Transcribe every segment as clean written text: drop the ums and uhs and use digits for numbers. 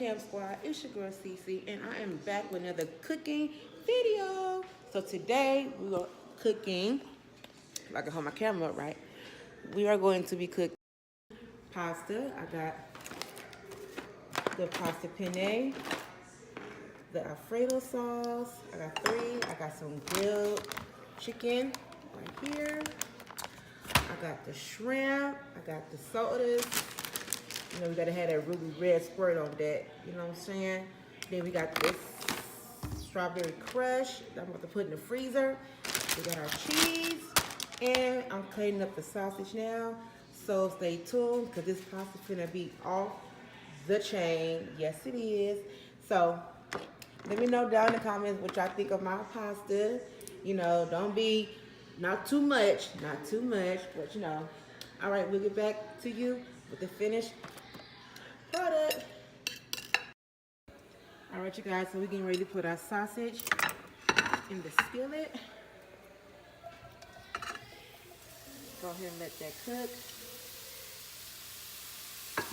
Camcam squad, it's your girl Ceecee, and I am back with another cooking video. So today we are cooking, if I can hold my camera up right, we are going to be cooking pasta. I got the pasta penne, the Alfredo sauce, I got 3, I got some grilled chicken right here, I got the shrimp, I got the sodas. You know, we gotta have that ruby red squirt on that. You know what I'm saying? Then we got this strawberry crush that I'm about to put in the freezer. We got our cheese, and I'm cutting up the sausage now. So stay tuned, because this pasta finna be off the chain. Yes, it is. So let me know down in the comments what y'all think of my pasta. You know, don't be not too much, but you know. All right, we'll get back to you with the finished product. All right, you guys, so we're getting ready to put our sausage in the skillet. Go ahead and let that cook.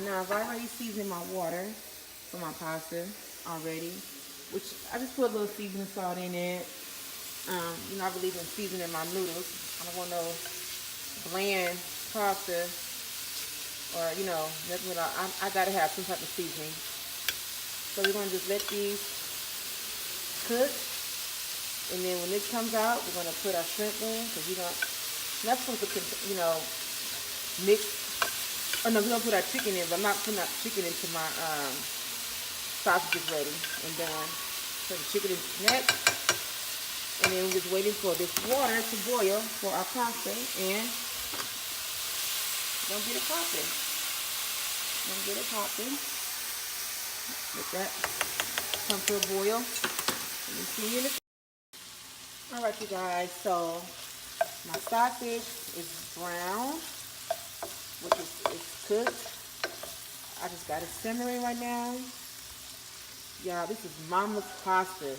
Now, I've already seasoned my water for my pasta already, which I just put a little seasoning salt in it. You know, I believe in seasoning my noodles. I don't want no bland pasta, or you know, nothing without. I gotta have some type of seasoning. So we're gonna just let these cook, and then when this comes out, we're gonna put our shrimp in, because you're not supposed to, you know, mix. Oh no, we're gonna put our chicken in, but I'm not putting our chicken into my sausage is ready and done. So the chicken is next, and then we're just waiting for this water to boil for our pasta, and we're gonna get it popping. Let that come to a boil. Let me see you in a... All right, you guys. So my sausage is brown, which is cooked. I just got it simmering right now. Y'all, this is mama's pasta.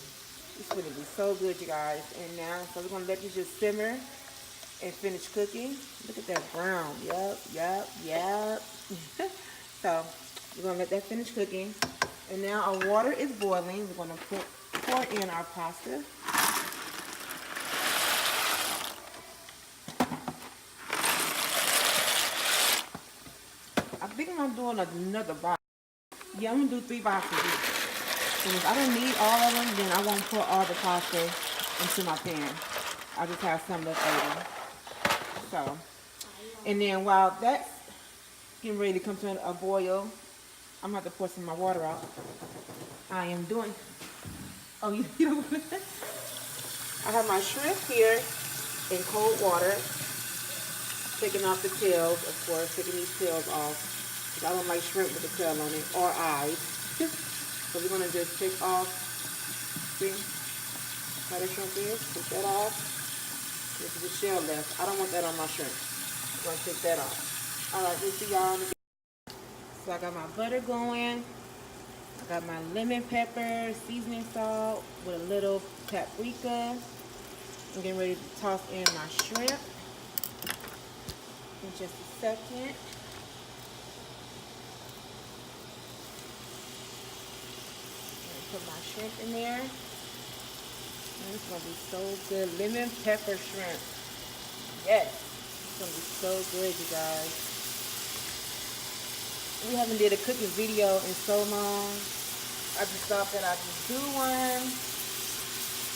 It's gonna be so good, you guys. And now, so we're gonna let this just simmer and finish cooking. Look at that brown. Yep. So we're gonna let that finish cooking. And now our water is boiling. We're gonna pour in our pasta. I think I'm doing another box. Yeah, I'm gonna do 3 boxes. And if I don't need all of them, then I won't put all the pasta into my pan. I'll just have some left over. So, and then while that's getting ready to come to a boil, I'm going to have to pour some of my water out. I am doing, oh, you don't want to? I have my shrimp here in cold water, taking off the tails, of course, taking these tails off, because I don't like shrimp with the tail on it, or eyes. So we're going to just take off, see how the shrimp is, take that off. This is the shell left. I don't want that on my shrimp. I'm going to take that off. All right, we'll see y'all in a bit. So I got my butter going. I got my lemon pepper, seasoning salt with a little paprika. I'm getting ready to toss in my shrimp in just a second. Put my shrimp in there. And it's gonna be so good. Lemon pepper shrimp. Yes, it's gonna be so good, you guys. We haven't did a cooking video in so long. I just thought that I'd just do one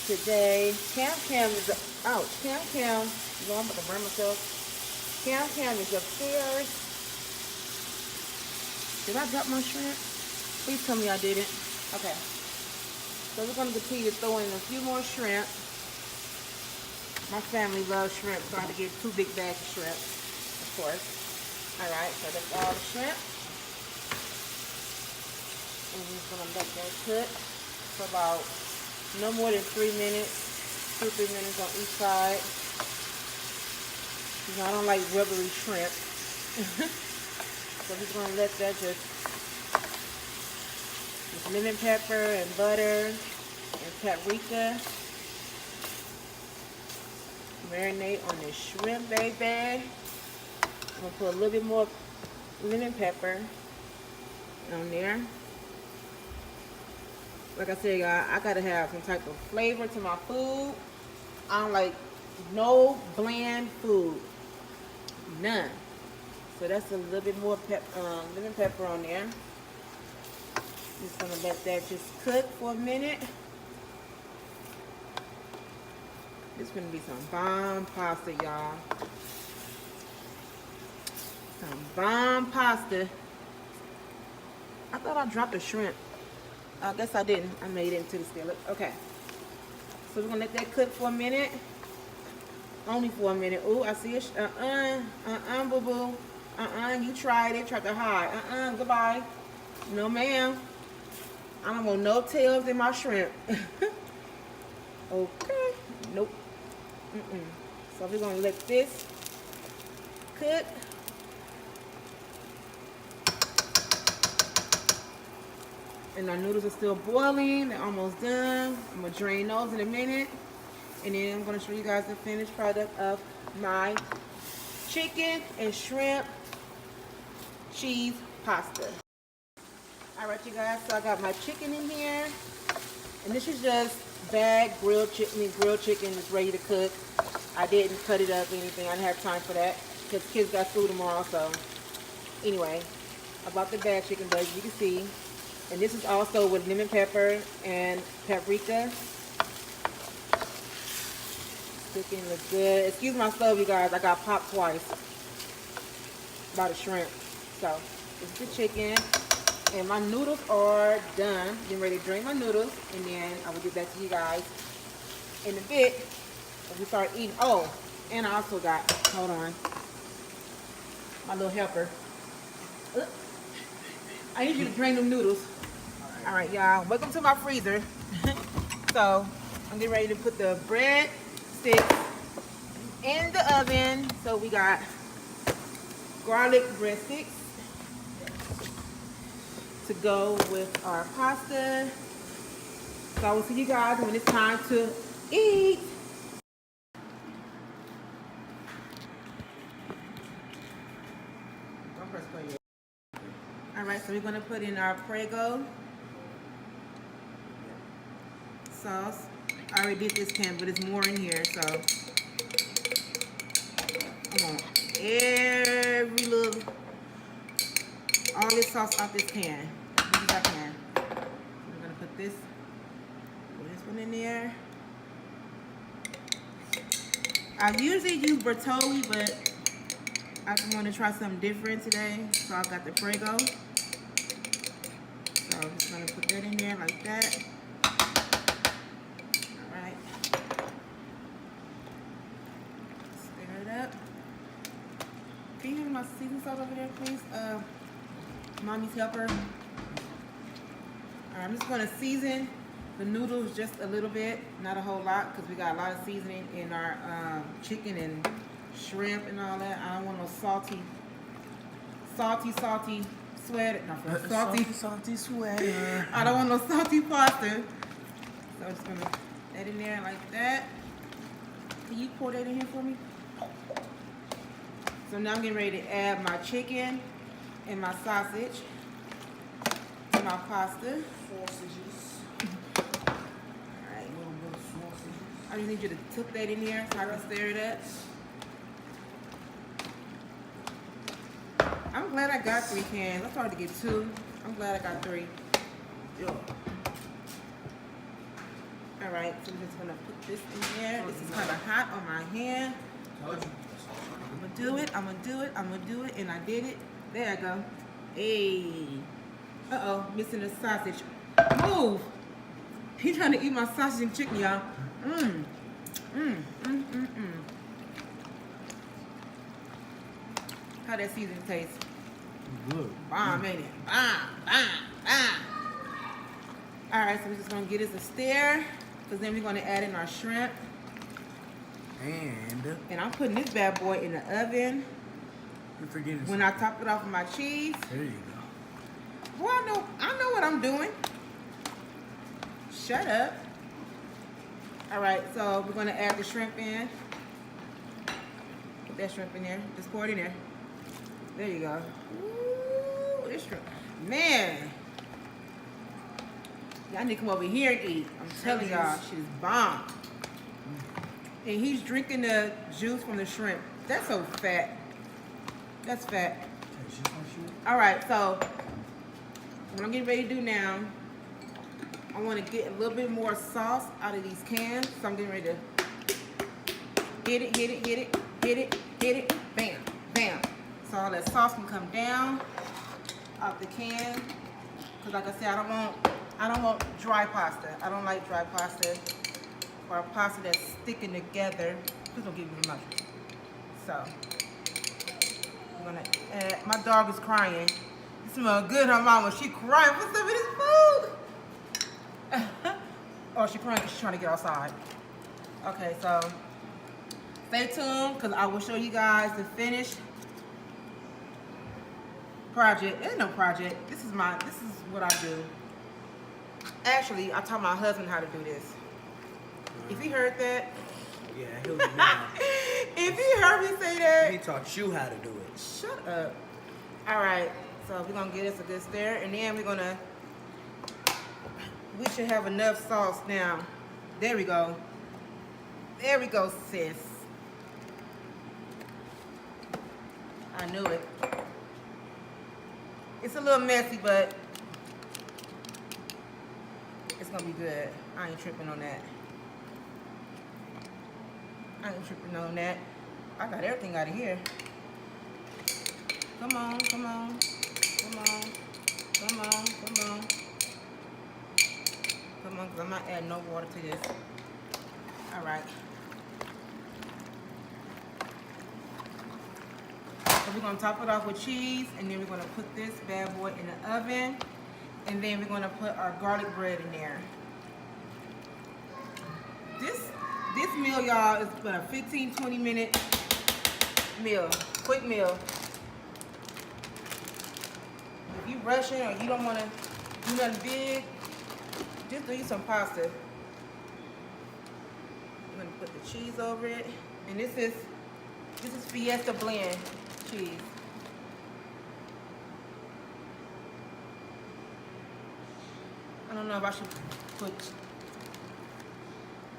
today. Camcam is Camcam. You know, I'm about to burn myself. Camcam is upstairs. Did I drop my shrimp? Please tell me I didn't. Okay. So we're going to continue to throw in a few more shrimp. My family loves shrimp, so I had to get 2 big bags of shrimp, of course. Alright, so that's all the shrimp. And we're just going to let that cook for about no more than 3 minutes. 2-3 minutes on each side. You know, I don't like rubbery shrimp. So we're just going to let that just with lemon pepper and butter and paprika marinate on this shrimp, baby. I'm going to put a little bit more lemon pepper on there. Like I said, y'all, I gotta have some type of flavor to my food. I don't like no bland food, none. So that's a little bit more lemon pepper on there. Just gonna let that just cook for a minute. This is gonna be some bomb pasta, y'all. Some bomb pasta. I thought I dropped the shrimp. I guess I didn't. I made it into the skillet. Okay. So we're gonna let that cook for a minute. Only for a minute. Ooh, I see it. Boo boo. You tried it. Tried to hide. Goodbye. No, ma'am. I don't want no tails in my shrimp. Okay. Nope. So we're gonna let this cook. And our noodles are still boiling. They're almost done. I'm gonna drain those in a minute. And then I'm gonna show you guys the finished product of my chicken and shrimp cheese pasta. All right, you guys, so I got my chicken in here. And this is just bagged grilled chicken that's ready to cook. I didn't cut it up or anything. I didn't have time for that because kids got school tomorrow. So anyway, I bought the bagged chicken, but as you can see, and this is also with lemon pepper and paprika. Cooking looks good. Excuse my stove, you guys. I got popped twice by the shrimp. So this is the chicken. And my noodles are done. Getting ready to drain my noodles. And then I will get back to you guys in a bit as we start eating. Oh, and I also got, hold on, my little helper. I need you to drain them noodles. All right, y'all. Welcome to my freezer. So I'm getting ready to put the bread sticks in the oven. So we got garlic breadsticks to go with our pasta. So I will see you guys when it's time to eat. Don't press play yet. All right, so we're gonna put in our Prego sauce. I already did this can, but it's more in here, so I want every little, all this sauce out this can. As much as I can. So we're gonna put this one in there. I usually use Bertolli, but I just want to try something different today, so I got the Prego. So I'm just gonna put that in there like that. Can you give me my seasoning salt over there, please? Mommy's helper. All right, I'm just gonna season the noodles just a little bit, not a whole lot, because we got a lot of seasoning in our chicken and shrimp and all that. I don't want no salty sweat. No, salty sweat. I don't want no salty pasta. So I'm just gonna put that in there like that. Can you pour that in here for me? So now I'm getting ready to add my chicken and my sausage to my pasta. Sausages. Alright. A little bit of sausages. I just need you to tuck that in here so I can stir it up. I'm glad I got 3 cans. I started to get 2. I'm glad I got 3. Yeah. Alright, so I'm just gonna put this in there. This is kind of hot on my hand. I'm gonna do it, and I did it. There I go. Hey. Uh-oh, missing the sausage. Move! He trying to eat my sausage and chicken, y'all. How that seasoning taste? Good. Bomb, ain't it? Bomb. Alright, so we're just gonna get us a stir, because then we're gonna add in our shrimp. And I'm putting this bad boy in the oven. When I top it off with my cheese. There you go. Well, I know what I'm doing. Shut up. All right, so we're gonna add the shrimp in. Put that shrimp in there. Just pour it in there. There you go. Ooh, this shrimp. Man. Y'all need to come over here and eat. I'm telling y'all, she's bomb. And he's drinking the juice from the shrimp. That's so fat. That's fat. All right, so what I'm getting ready to do now, I want to get a little bit more sauce out of these cans. So I'm getting ready to hit it, bam, bam. So all that sauce can come down off the can. Cause like I said, I don't want dry pasta. I don't like dry pasta or pasta that's sticking together. Please don't give me the much. So I'm gonna add. My dog is crying. It smells good, her mama. She crying for some of this food. Oh, she crying because she's trying to get outside. Okay, so stay tuned because I will show you guys the finished project. There's no project. This is what I do. Actually, I taught my husband how to do this. If he heard that, yeah, he'll be mad. if he heard me say that, He taught you how to do it. shut up. All right, so we're gonna get us a good stir, and then we should have enough sauce now. There we go. There we go, sis. I knew it. It's a little messy, but it's gonna be good. I ain't tripping on that. I got everything out of here. Come on. Come on, because I'm not adding no water to this. All right. So we're gonna top it off with cheese, and then we're gonna put this bad boy in the oven, and then we're gonna put our garlic bread in there. This meal, y'all, is about a 15-20 minute meal, quick meal. If you rushing or you don't want to do nothing big, just do you some pasta. I'm gonna put the cheese over it, and this is Fiesta blend cheese. I don't know if I should put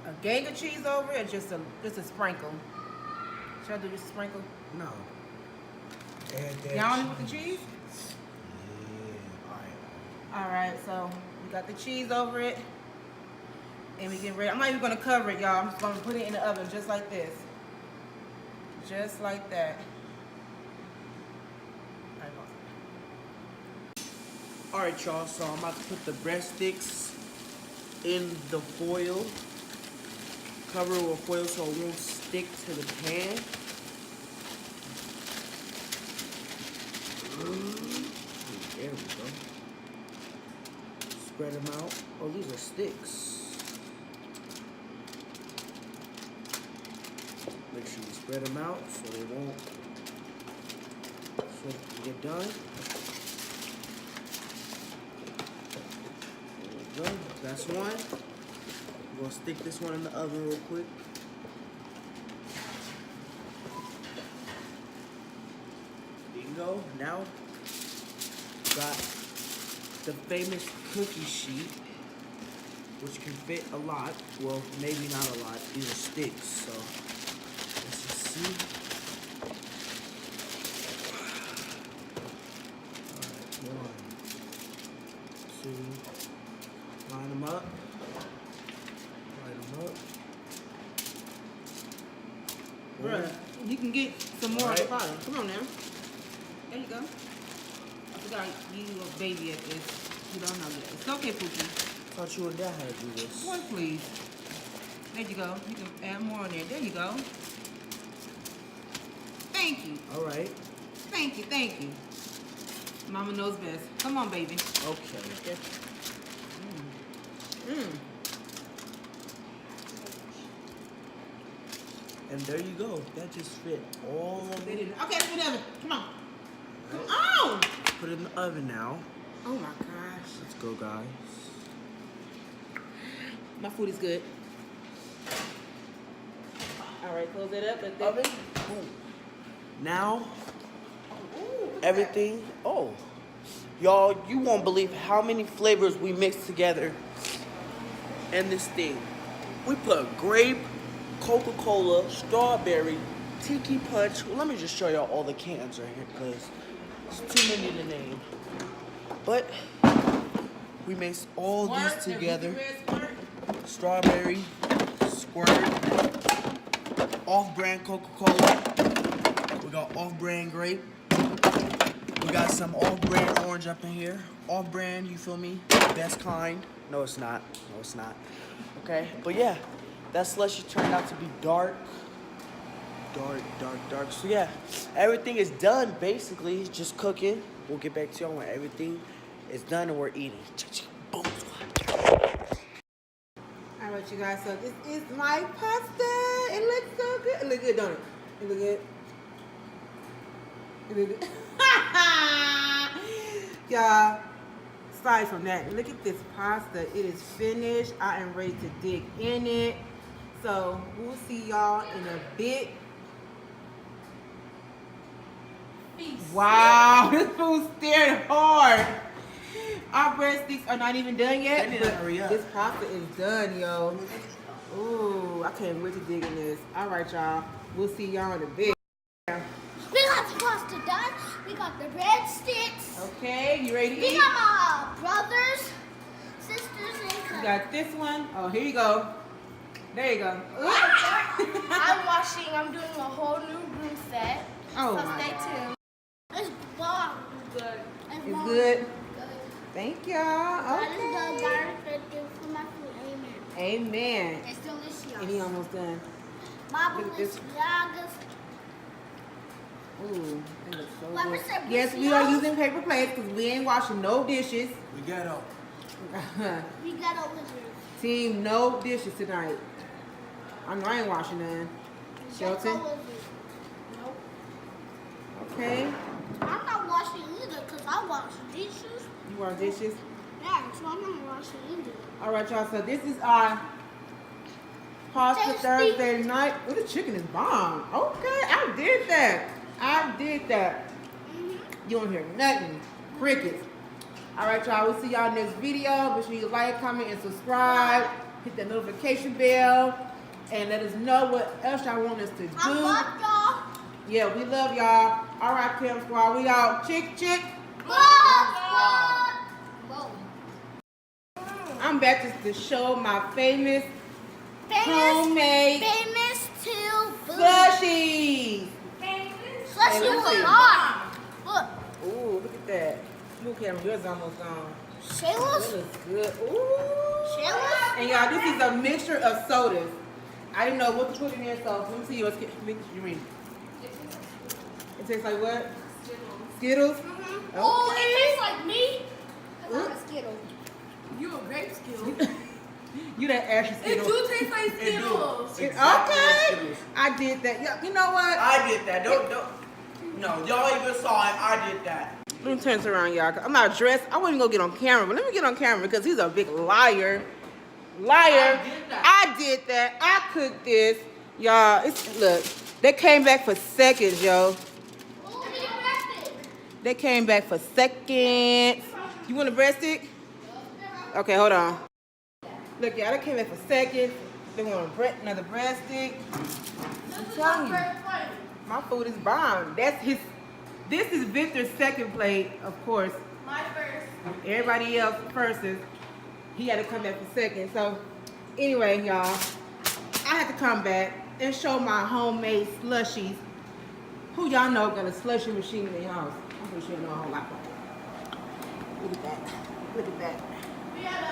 a gang of cheese over it or just a sprinkle. Should I do just a sprinkle? No. Y'all want the cheese? Yeah, All right, so we got the cheese over it, and we get ready. I'm not even gonna cover it, y'all. I'm just gonna put it in the oven just like this, just like that. All right, y'all. So I'm about to put the breadsticks in the foil. Cover it with foil so it won't stick to the pan. There we go. Spread them out. Oh, these are sticks. Make sure you spread them out so they won't get done. There we go. That's one. We're gonna stick this one in the oven real quick. There you go. Now, got the famous cookie sheet, which can fit a lot. Well, maybe not a lot. These are sticks, so let's just see. All right, 1, 2, line them up. Bruh, you can get some more All at the right. bottom. Come on now. There you go. I forgot you a baby at this. You don't know yet. It's okay, Pookie. Thought you and Dad had to do this. One, please. There you go. You can add more in there. There you go. Thank you. All right. Thank you. Mama knows best. Come on, baby. Okay. And there you go. That just fit all of They it. didn't. Okay, whatever. Come on. Come on. Put it in the oven now. Oh my gosh. Let's go, guys. My food is good. All right, close it up. Let that Oven. Boom. Now, Ooh, look at everything. Oh, y'all, you won't believe how many flavors we mixed together in this thing. We put grape, Coca-Cola, strawberry, tiki punch. Well, let me just show y'all all the cans right here because it's too many to name. But we mixed all these together. Strawberry, squirt, off-brand Coca-Cola. We got off-brand grape. We got some off-brand orange up in here. Off-brand, you feel me? Best kind. No, it's not. No, it's not. Okay, but yeah, that slushy turned out to be dark. Dark. So yeah, everything is done basically. It's just cooking. We'll get back to y'all when everything is done and we're eating. Boom. Alright, you guys, so this is my pasta. It looks so good. It looks good, don't it? It look good. It look good. Y'all, aside from that, look at this pasta. It is finished. I am ready to dig in it. So we'll see y'all in a bit. Wow, this food staring hard. Our breadsticks are not even done yet, but this pasta is done, yo. Ooh, I can't wait to dig in this. All right, y'all. We'll see y'all in a bit. We got the pasta done. We got the breadsticks. Okay, you ready to eat? We got my brothers, sisters, and cousins. You got this one. Oh, here you go. There you go. I'm washing. I'm doing a whole new room set. Oh, so my stay God. tuned. It's bomb. It's good. It's bomb. good. Thank y'all. That is Okay. the garlic for my food. Amen. Amen. It's delicious. And he almost done. Marvelous. Ooh, that looks so Whoever good. said Yes, we are using paper plates because we ain't washing no dishes. We got out. We got over here. Team, no dishes tonight. I know I ain't washing none. Shelton? Nope. Okay. I'm not washing either because I wash dishes. You wash dishes? Yeah, so I'm not washing either. All right, y'all. So this is our pasta Tasty. Thursday night. Oh, the chicken is bomb. Okay, I did that. You don't hear nothing. Crickets. All right, y'all. We'll see y'all next video. Make sure you like, comment, and subscribe. Hit that notification bell. And let us know what else y'all want us to do. I love y'all. Yeah, we love y'all. All right, Cam Squad. We out. Chick. I'm back to show my famous homemade till slushies. Slushy Hey, is let's see. a lot. Look, Ooh, look at that. Look, Cam, yours almost gone. That Shayla's. looks good. Ooh. Shayla's. And y'all, this is a mixture of sodas. I didn't know what to put in there, so let me see yours. You read. It tastes like what? Skittles. Mm-hmm. Oh, it tastes like me. Ooh. I'm a Skittle. You a grape Skittle. You that ashy It Skittles. do taste like Skittles. Okay. Skittles. I did that. Yeah, you know what? I did that. Don't. No, y'all even saw it. I did that. Let me turn this around, y'all. 'Cause I'm not dressed. I wouldn't go get on camera, but let me get on camera because he's a big liar. Liar. I did that. I cooked this. Y'all, look. They came back for seconds, yo. Oh, we arrested. They came back for seconds. You want a breadstick? Okay, hold on. Look, y'all, they came back for seconds. They want another breadstick. I'm telling you, my food is bomb. This is Victor's second plate, of course. My first. Everybody else first is, he had to come back for second. So anyway, y'all, I had to come back and show my homemade slushies. Who y'all know got a slushie machine in their house? I'm pretty sure you know a whole lot about it. Look at that. Look at that. We had an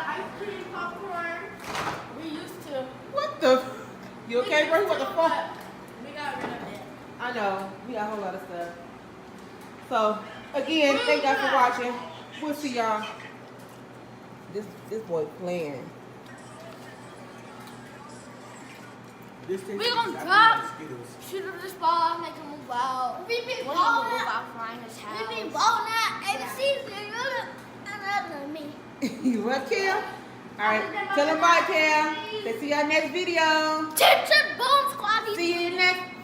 ice cream popcorn. We used to. What the? You okay, bro? What the fuck? We got rid of it. I know. We got a whole lot of stuff. So, again, thank y'all for watching. We'll see y'all. This boy playing. We gonna drop, shoot up this ball, make him move out. We be balling out, flying his house. We be balling out, ABC's and me. What, Cam? Alright, tell them bye, Cam. Let's see y'all next video. Chip, chip, boom, squad. See you next